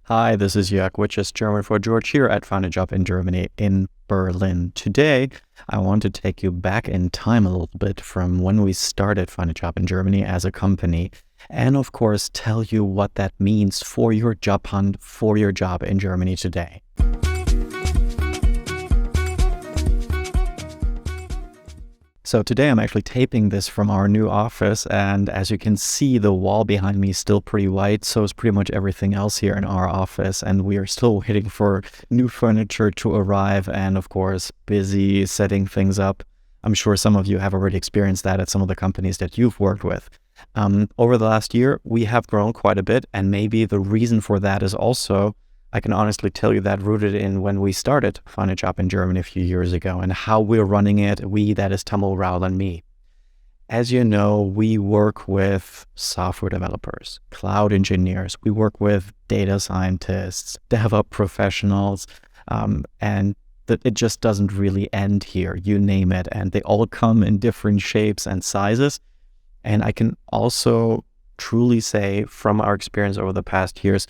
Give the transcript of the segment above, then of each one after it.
Hi, this is Jörg, which is German for George here at Find a Job in Germany in Berlin. Today, I want to take you back in time a little bit from when we started Find a Job in Germany as a company, and of course, tell you what that means for your job hunt, for your job in Germany today. So today I'm actually taping this from our new office, and as you can see, the wall behind me is still pretty white, so is pretty much everything else here in our office, and we are still waiting for new furniture to arrive and, of course, busy setting things up. I'm sure some of you have already experienced that at some of the companies that you've worked with. Over the last year, we have grown quite a bit, and maybe the reason for that is also, I can honestly tell you, that rooted in when we started Find a Job in Germany a few years ago and how we're running it. We, that is Tamil, Raul, and me. As you know, we work with software developers, cloud engineers. We work with data scientists, DevOps professionals, and it just doesn't really end here. You name it, and they all come in different shapes and sizes. And I can also truly say from our experience over the past years,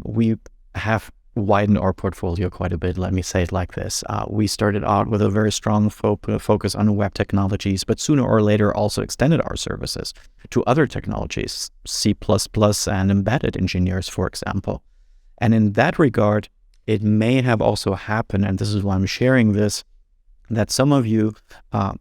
we have widened our portfolio quite a bit. Let me say it like this. We started out with a very strong focus on web technologies, but sooner or later also extended our services to other technologies, C++ and embedded engineers, for example. And in that regard, it may have also happened, and this is why I'm sharing this, that some of you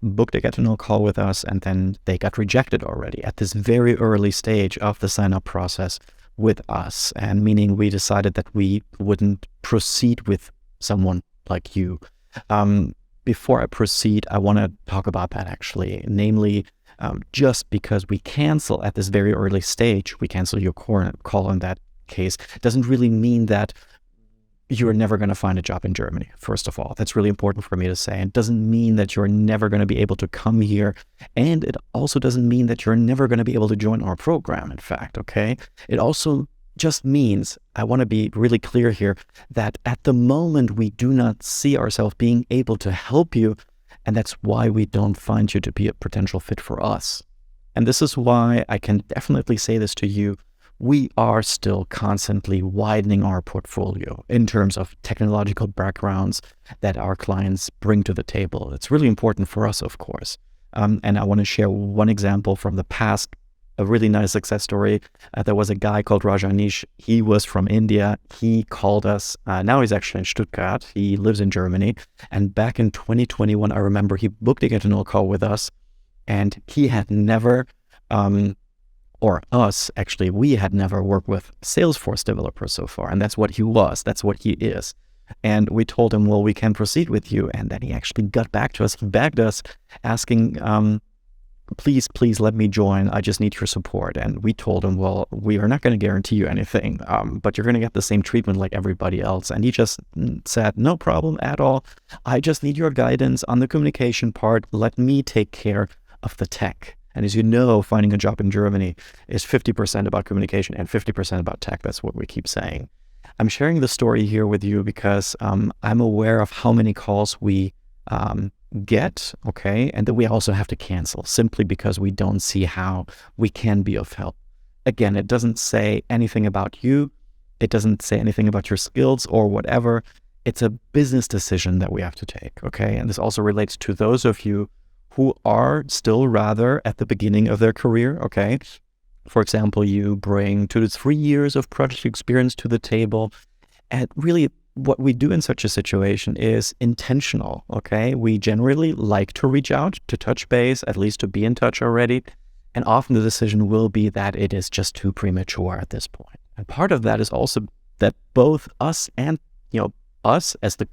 booked a get-to-know call with us and then they got rejected already at this very early stage of the sign-up process with us, and meaning we decided that we wouldn't proceed with someone like you. Before I proceed, I want to talk about that actually, namely, just because we cancel at this very early stage, we cancel your call in that case, doesn't really mean that you're never going to find a job in Germany. First of all, that's really important for me to say. It doesn't mean that you're never going to be able to come here. And it also doesn't mean that you're never going to be able to join our program, in fact, okay? It also just means, I want to be really clear here, that at the moment we do not see ourselves being able to help you, and that's why we don't find you to be a potential fit for us. And this is why I can definitely say this to you. We are still constantly widening our portfolio in terms of technological backgrounds that our clients bring to the table. It's really important for us, of course. And I want to share one example from the past, a really nice success story. There was a guy called Rajanish. He was from India. He called us. Now he's actually in Stuttgart. He lives in Germany. And back in 2021, I remember he booked a get-to-know call with us, and he had never... or us, actually, we had never worked with Salesforce developers so far. And that's what he was. That's what he is. And we told him, well, we can proceed with you. And then he actually got back to us. He begged us, asking, please let me join. I just need your support. And we told him, well, we are not going to guarantee you anything, but you're going to get the same treatment like everybody else. And he just said, no problem at all. I just need your guidance on the communication part. Let me take care of the tech. And as you know, finding a job in Germany is 50% about communication and 50% about tech. That's what we keep saying. I'm sharing the story here with you because I'm aware of how many calls we get, okay, and that we also have to cancel simply because we don't see how we can be of help. Again, it doesn't say anything about you. It doesn't say anything about your skills or whatever. It's a business decision that we have to take, okay? And this also relates to those of you who are still rather at the beginning of their career, okay? For example, you bring 2 to 3 years of project experience to the table. And really what we do in such a situation is intentional, okay? We generally like to reach out, to touch base, at least to be in touch already. And often the decision will be that it is just too premature at this point. And part of that is also that both us and, us as the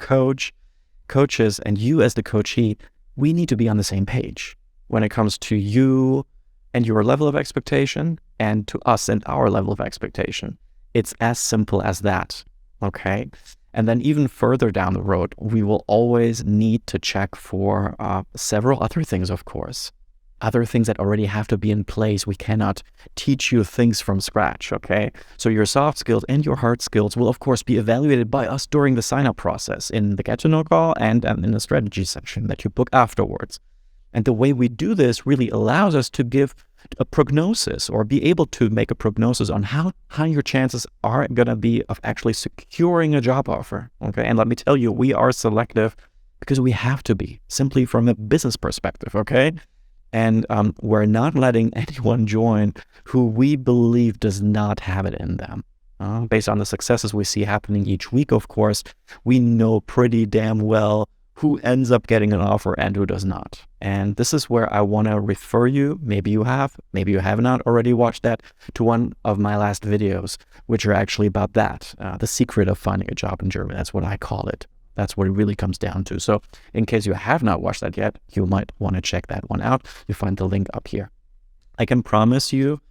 coaches, and you as the coachee, we need to be on the same page when it comes to you and your level of expectation and to us and our level of expectation. It's as simple as that, okay? And then even further down the road, we will always need to check for several other things, of course. Other things that already have to be in place. We cannot teach you things from scratch, okay? So your soft skills and your hard skills will, of course, be evaluated by us during the sign-up process in the get-to-know call and in the strategy section that you book afterwards. And the way we do this really allows us to give a prognosis or be able to make a prognosis on how high your chances are going to be of actually securing a job offer. Okay. And let me tell you, we are selective because we have to be, simply from a business perspective. Okay. And we're not letting anyone join who we believe does not have it in them. Based on the successes we see happening each week, of course, we know pretty damn well who ends up getting an offer and who does not. And this is where I want to refer you. Maybe you have not already watched that, to one of my last videos, which are actually about that, the secret of finding a job in Germany. That's what I call it. That's what it really comes down to. So in case you have not watched that yet, you might want to check that one out. You find the link up here. I can promise you,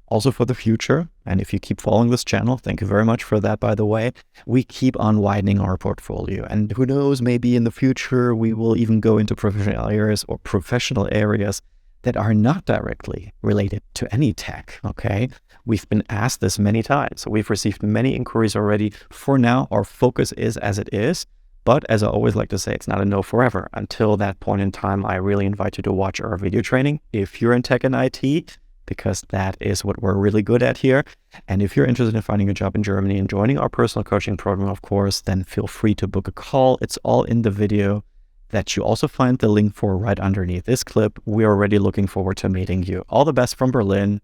also for the future, and if you keep following this channel, thank you very much for that, by the way, we keep on widening our portfolio. And who knows, maybe in the future, we will even go into professional areas that are not directly related to any tech, okay? We've been asked this many times. So we've received many inquiries already. For now, our focus is as it is. But as I always like to say, it's not a no forever. Until that point in time, I really invite you to watch our video training if you're in tech and IT, because that is what we're really good at here. And if you're interested in finding a job in Germany and joining our personal coaching program, of course, then feel free to book a call. It's all in the video that you also find the link for right underneath this clip. We're already looking forward to meeting you. All the best from Berlin.